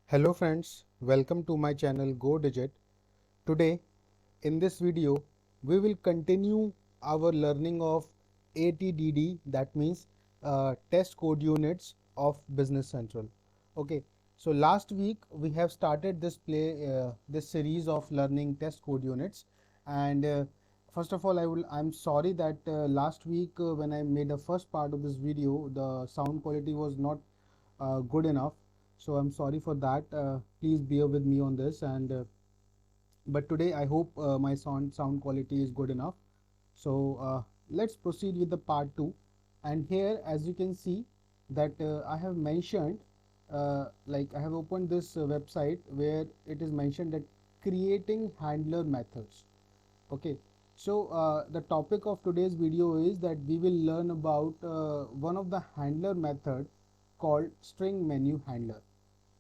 Hello friends, welcome to my channel Go Digit. Today in this video we will continue our learning of ATDD, that means test code units of Business Central. Okay, so last week we have started this series of learning test code units, and first of all I'm sorry that last week when I made the first part of this video the sound quality was not good enough, so I'm sorry for that. Please bear with me on this, and but today I hope my sound quality is good enough. So let's proceed with the part 2. And here, as you can see, that I have mentioned, like I have opened this website where it is mentioned that creating handler methods. Okay, so the topic of today's video is that we will learn about one of the handler method called string menu handler.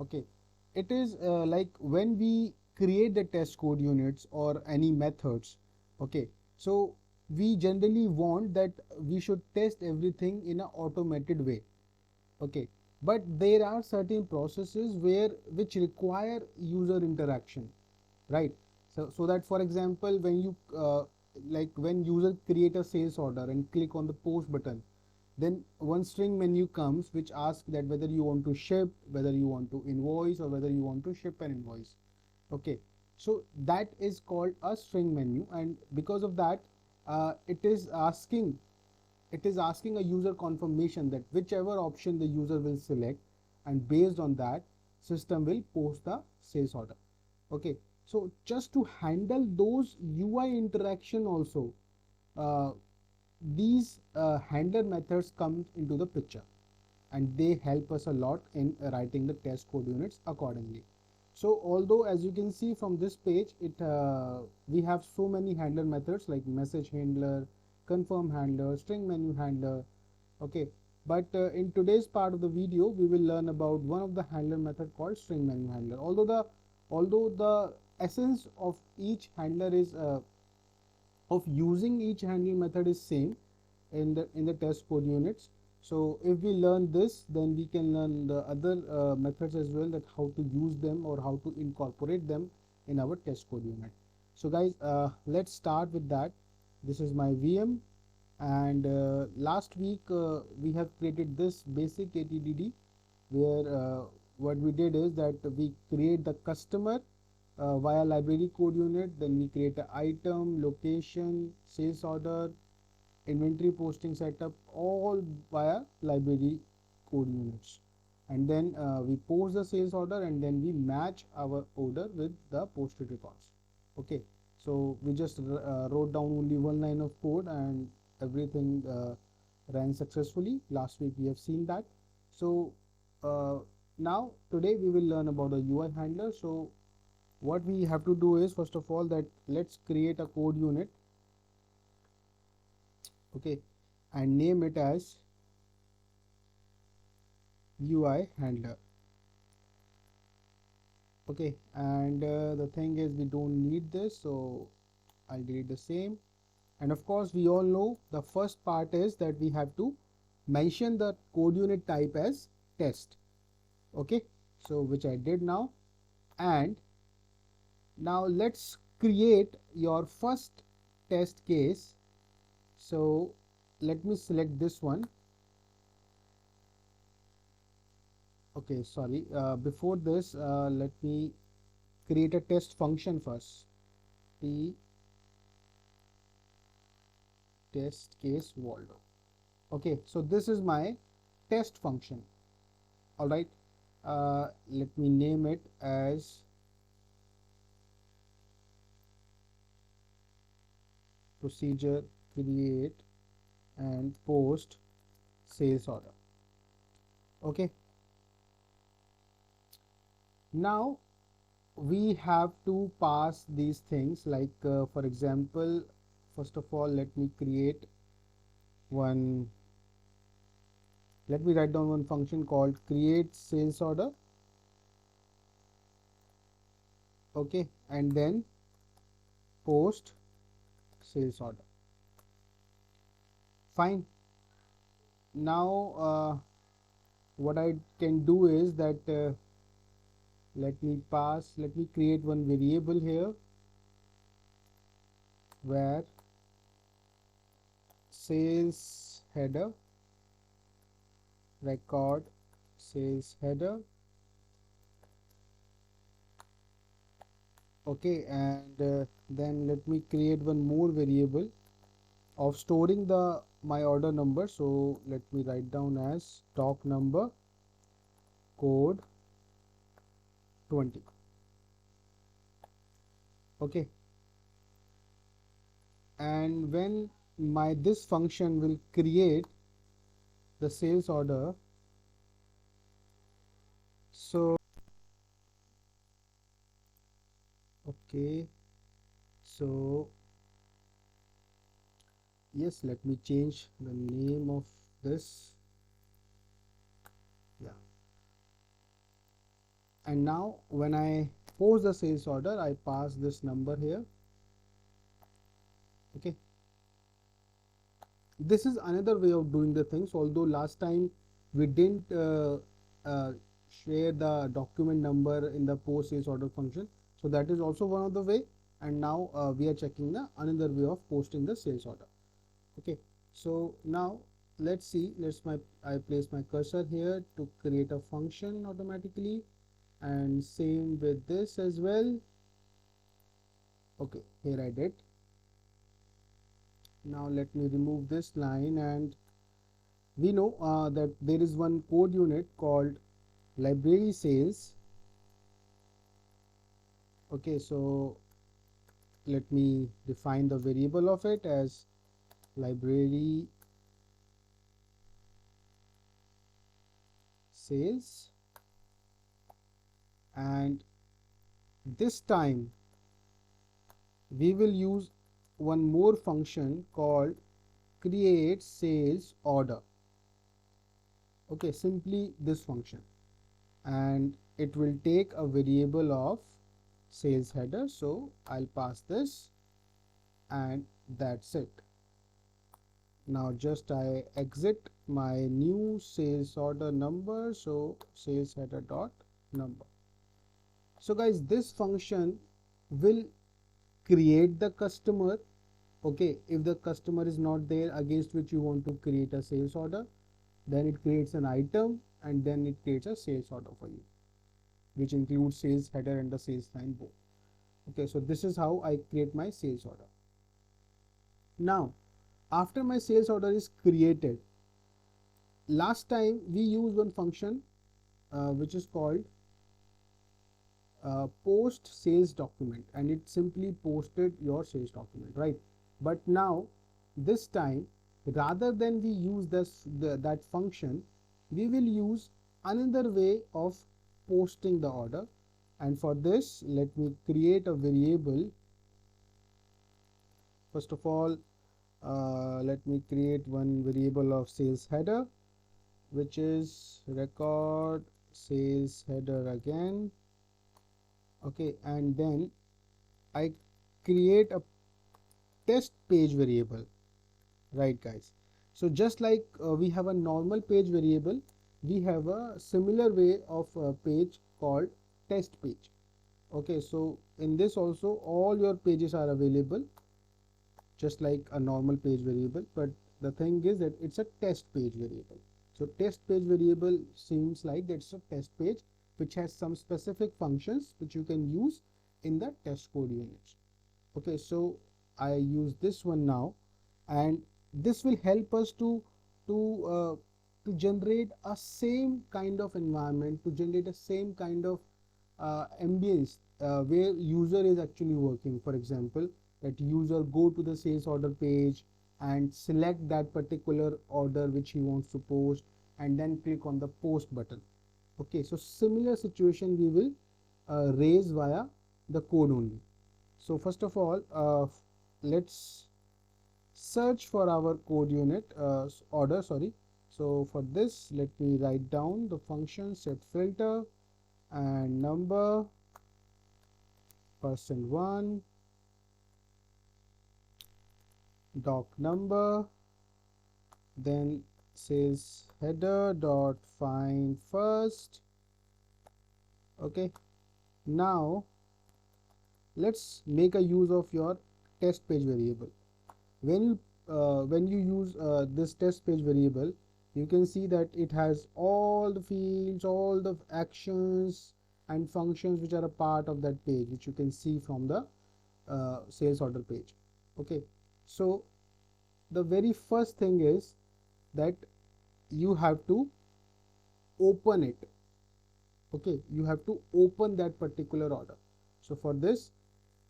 Okay, it is like when we create the test code units or any methods. Okay, so we generally want that we should test everything in an automated way. Okay, but there are certain processes which require user interaction, right? So that, for example, when you like when user create a sales order and click on the post button, then one string menu comes which asks that whether you want to ship, whether you want to invoice, or whether you want to ship an invoice. Okay, so that is called a string menu, and because of that it is asking a user confirmation that whichever option the user will select, and based on that system will post the sales order. Okay, so just to handle those UI interaction also, uh, these handler methods come into the picture, and they help us a lot in writing the test code units accordingly. So although as you can see from this page, we have so many handler methods like message handler, confirm handler, string menu handler. Okay, but in today's part of the video we will learn about one of the handler method called string menu handler. Although the essence of each handler is of using each handling method is same in the test code units. So if we learn this, then we can learn the other methods as well, that how to use them or how to incorporate them in our test code unit. So guys, let's start with that. This is my VM, and last week we have created this basic ATDD where what we did is that we create the customer via library code unit, then we create an item, location, sales order, inventory posting setup, all via library code units, and then we post the sales order, and then we match our order with the posted records. Okay, so we just wrote down only one line of code, and everything ran successfully. Last week we have seen that. So uh, now today we will learn about the UI handler. So what we have to do is, first of all, that let's create a code unit. Okay, and name it as UI handler. Okay, and the thing is we don't need this, so I'll delete the same. And of course we all know the first part is that we have to mention the code unit type as test. Okay, so which I did now. And now let's create your first test case. So let me select this one. Okay, sorry, before this let me create a test function first. T test case Waldo. Okay, so this is my test function. All right, let me name it as procedure create and post sales order. Okay, now we have to pass these things, like for example, first of all let me write down one function called create sales order. Okay, and then post sales order. Fine. Now what I can do is that let me create one variable here where sales header record sales header. Okay, and then let me create one more variable of storing the my order number. So let me write down as stock number code 20. Okay, and when my this function will create the sales order, so okay, so yes, let me change the name of this. Yeah, and now when I post the sales order, I pass this number here. Okay, this is another way of doing the things, although last time we didn't uh, share the document number in the post sales order function, so that is also one of the way, and now we are checking the another way of posting the sales order. Okay, so now let's see, I place my cursor here to create a function automatically, and same with this as well. Okay, here I did. Now let me remove this line, and we know that there is one code unit called library sales. Okay, so let me define the variable of it as library sales, and this time we will use one more function called create sales order. Okay, simply this function, and it will take a variable of sales header, so I'll pass this, and that's it. Now just I exit my new sales order number, so sales header dot number. So guys, this function will create the customer. Okay, if the customer is not there against which you want to create a sales order, then it creates an item, and then it creates a sales order for you, which includes sales header and the sales line both. Okay, so this is how I create my sales order. Now after my sales order is created, last time we used one function which is called post sales document, and it simply posted your sales document, right? But now this time, rather than we use that function, we will use another way of posting the order, and for this let me create a variable. First of all, let me create one variable of sales header, which is record sales header again. Okay, and then I create a test page variable, right guys? So just like we have a normal page variable, we have a similar way of page called test page. Okay, so in this also all your pages are available just like a normal page variable, but the thing is that it's a test page variable. So test page variable seems like it's a test page which has some specific functions which you can use in the test code units. Okay, so I use this one now, and this will help us to generate a same kind of environment, to generate a same kind of ambience where user is actually working. For example, that user go to the sales order page and select that particular order which he wants to post, and then click on the post button. Okay, so similar situation we will raise via the code only. So first of all, let's search for our code unit order, sorry. So for this, let me write down the function set filter and number %1 doc number, then sales header dot find first. Okay, Now let's make a use of your test page variable. When you use this test page variable, you can see that it has all the fields, all the actions and functions which are a part of that page, which you can see from the sales order page. Okay, so the very first thing is that you have to open it. Okay, you have to open that particular order. So for this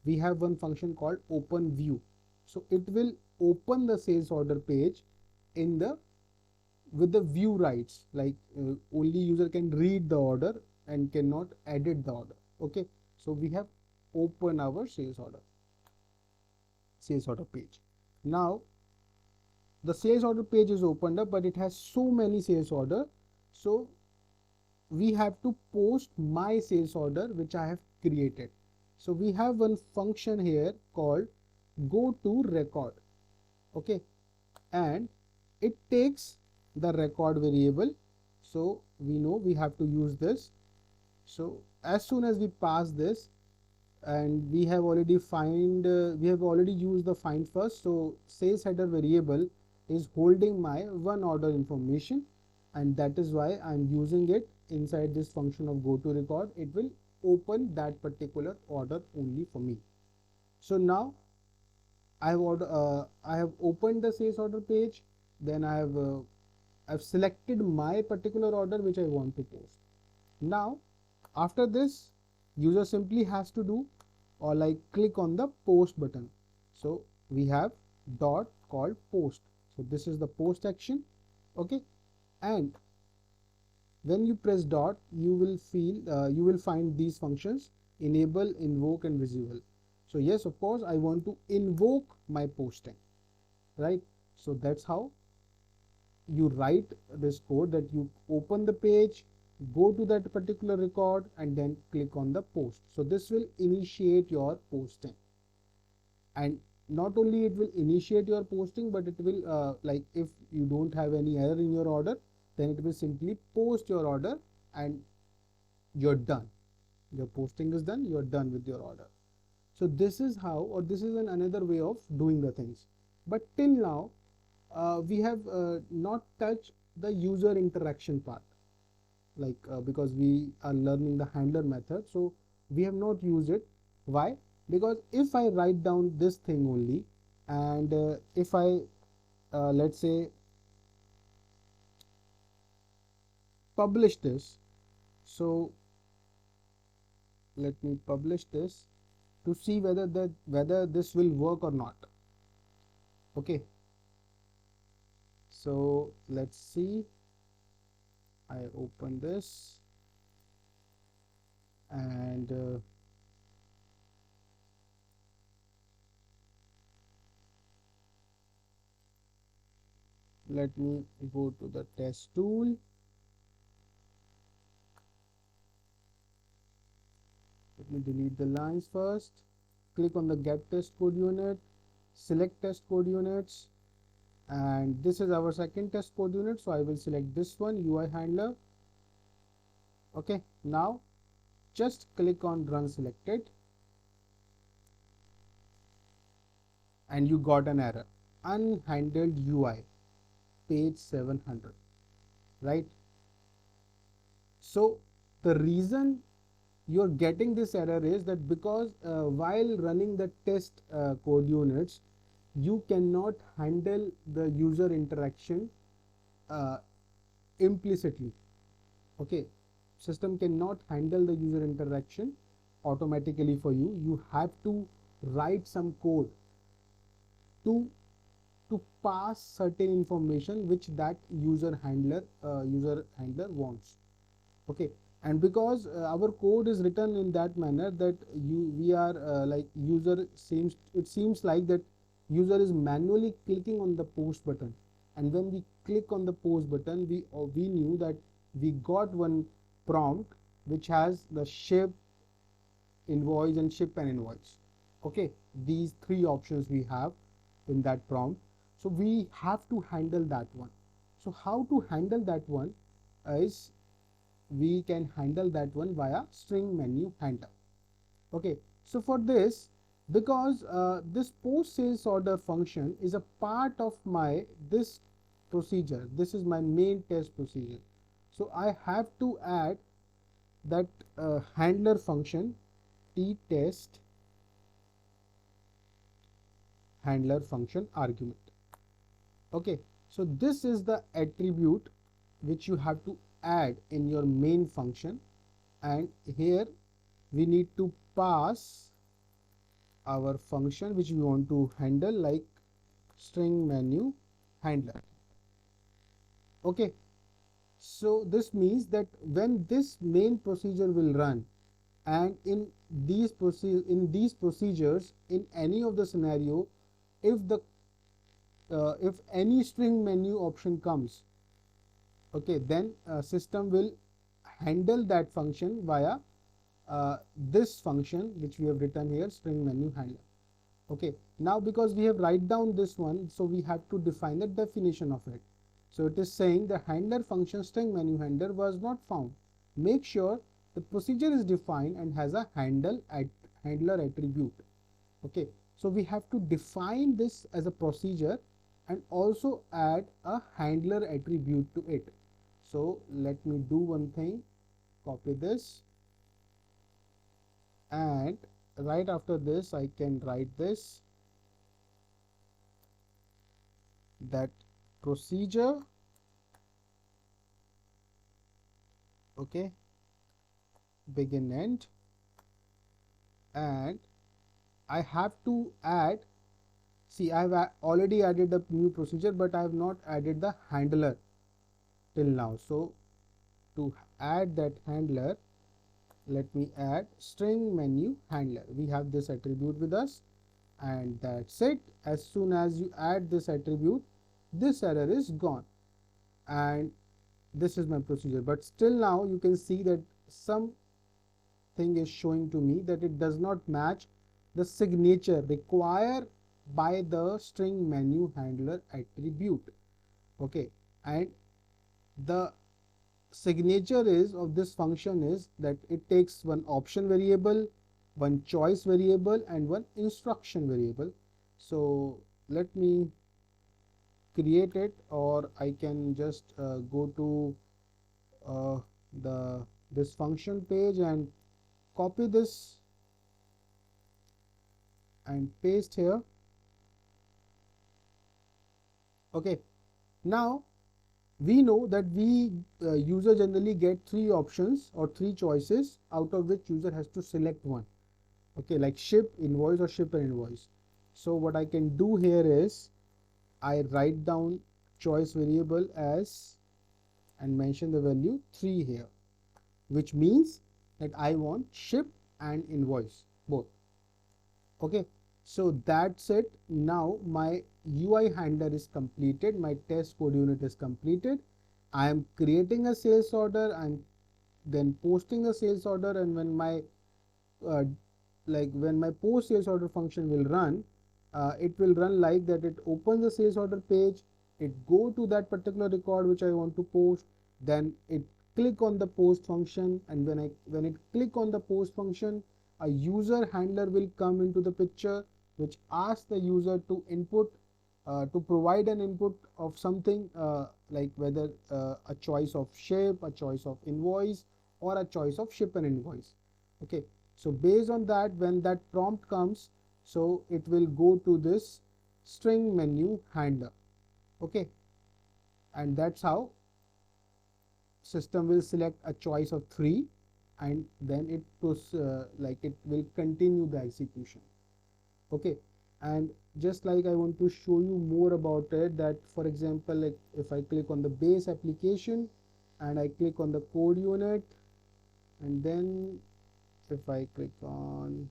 we have one function called open view. So it will open the sales order page in the with the view rights, like only user can read the order and cannot edit the order. Okay, so we have open our sales order page. Now the sales order page is opened up, but it has so many sales order, so we have to post my sales order which I have created. So we have one function here called go to record. Okay, and it takes the record variable, so we know we have to use this. So as soon as we pass this, and we have already used the find first, so sales header variable is holding my one order information, and that is why I'm using it inside this function of go to record. It will open that particular order only for me. So now I have opened the sales order page, then I've selected my particular order which I want to post. Now after this, user simply has to do or like click on the post button. So we have dot called post. So this is the post action. Okay, and when you press dot, you will find these functions: enable, invoke, and visible. So yes, of course I want to invoke my posting, right? So that's how you write this code, that you open the page, go to that particular record, and then click on the post. So this will initiate your posting, and not only it will initiate your posting, but it will like if you don't have any error in your order, then it will simply post your order and you're done. Your posting is done, you're done with your order. So this is how, or this is another way of doing the things. But till now we have not touched the user interaction part, like because we are learning the handler method, so we have not used it. Why? Because if I write down this thing only, and if I let's say publish this, so let me publish this to see whether this will work or not. Okay, so let's see. I open this, and let me go to the test tool. Let me delete the lines first. Click on the get test code unit, select test code units, and this is our second test code unit, so I will select this one, UI handler. Okay, now just click on run selected, and you got an error, unhandled UI, page 700, right? So the reason you're getting this error is that because while running the test code units, you cannot handle the user interaction implicitly. Okay, system cannot handle the user interaction automatically for you. You have to write some code to pass certain information which that user handler wants. Okay, and because our code is written in that manner that we are like it seems like that user is manually clicking on the post button, and when we click on the post button, we knew that we got one prompt which has the ship, invoice, and ship and invoice. Okay, these three options we have in that prompt, so we have to handle that one. So how to handle that one is we can handle that one via string menu handler. Okay, so for this, because this post sales order function is a part of my this procedure, this is my main test procedure, so I have to add that handler function t test handler function argument. Okay, so this is the attribute which you have to add in your main function, and here we need to pass our function which we want to handle, like string menu handler. Okay, so this means that when this main procedure will run, and in these procedures, in any of the scenario, if the if any string menu option comes, okay, then system will handle that function via this function which we have written here, string menu handler. Okay, now because we have write down this one, so we have to define the definition of it. So it is saying the handler function string menu handler was not found. Make sure the procedure is defined and has a handler attribute. Okay, so we have to define this as a procedure and also add a handler attribute to it. So let me do one thing, copy this, and right after this I can write this, that procedure, okay, begin end, and I have to add, see, I have already added a new procedure, but I have not added the handler till now. So to add that handler, let me add string menu handler. We have this attribute with us, and that's it. As soon as you add this attribute, this error is gone, and this is my procedure. But still now you can see that something is showing to me that it does not match the signature required by the string menu handler attribute. Okay, and the signature is of this function is that it takes one option variable, one choice variable, and one instruction variable. So let me create it, or I can just go to this function page and copy this and paste here. Okay, now we know that we user generally get three options or three choices, out of which user has to select one. Okay, like ship, invoice, or shipper invoice. So what I can do here is I write down choice variable as and mention the value 3 here, which means that I want ship and invoice both. Okay, so that's it. Now my UI handler is completed, my test code unit is completed. I am creating a sales order, I'm then posting a sales order, and when my when my post sales order function will run, it will run like that. It opens the sales order page, it go to that particular record which I want to post, then it click on the post function, and when it click on the post function, a user handler will come into the picture, which asks the user to input to provide an input of something, like whether a choice of ship, a choice of invoice, or a choice of ship and invoice. Okay, so based on that, when that prompt comes, so it will go to this string menu handler. Okay, and that's how system will select a choice of 3, and then it it will continue the execution. Okay, and just like I want to show you more about it, that for example, like if I click on the base application and I click on the code unit, and then if I click on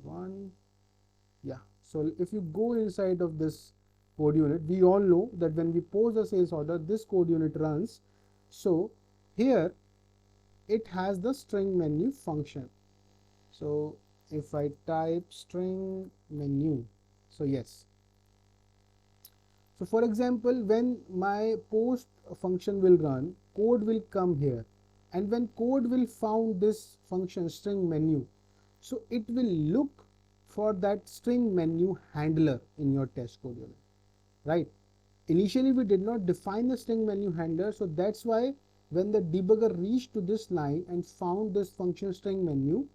one, yeah, so if you go inside of this code unit, we all know that when we post a sales order, this code unit runs. So here it has the string menu function. So if I type string menu, so yes, so for example, when my post function will run, code will come here, and when code will found this function string menu, So it will look for that string menu handler in your test code unit, right? Initially we did not define the string menu handler, so that's why when the debugger reached to this line and found this function string menu,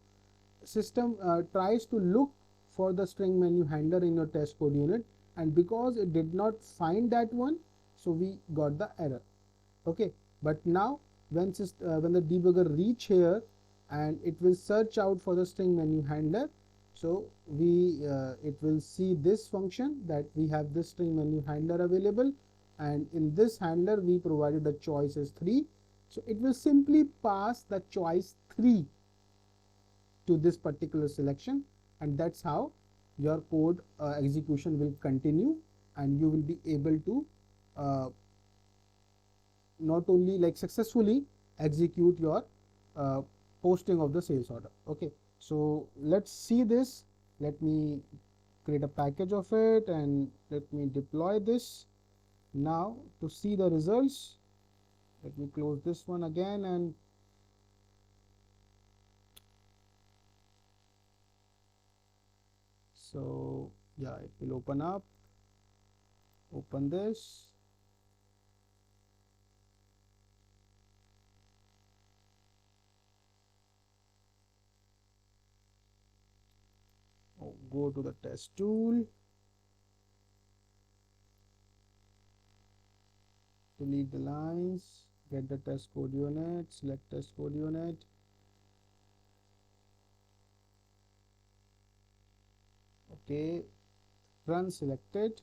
system tries to look for the string menu handler in your test code unit, and because it did not find that one, so we got the error. Okay, but now when the debugger reach here and it will search out for the string menu handler, so it will see this function that we have this string menu handler available, and in this handler we provided the choice as 3, so it will simply pass the choice 3 to this particular selection, and that's how your code execution will continue, and you will be able to not only like successfully execute your posting of the sales order. Okay, so let's see this. Let me create a package of it and let me deploy this. Now to see the results, let me close this one again, and so yeah, it will open up. Open this. Go to the test tool, delete the lines, get the test code unit, select test code unit, okay, run selected,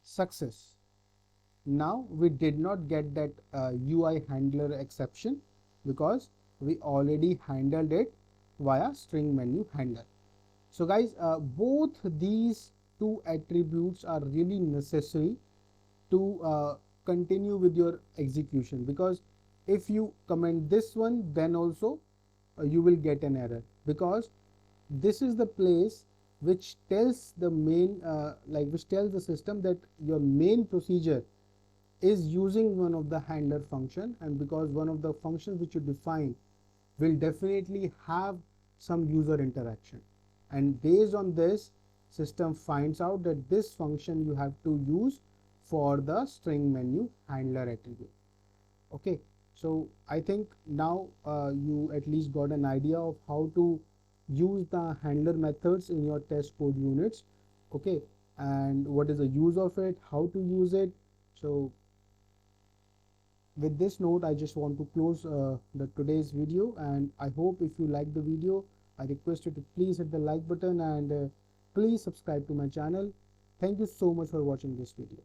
success. Now we did not get that UI handler exception because we already handled it via string menu handler. So guys, both these two attributes are really necessary to continue with your execution, because if you comment this one, then also you will get an error, because this is the place which tells the main which tells the system that your main procedure is using one of the handler function, and because one of the functions which you define will definitely have some user interaction, and based on this, system finds out that this function you have to use for the string menu handler attribute. Okay, so I think now you at least got an idea of how to use the handler methods in your test code units. Okay, and what is the use of it, how to use it. So with this note, I just want to close the today's video, and I hope if you like the video, I request you to please hit the like button and please subscribe to my channel. Thank you so much for watching this video.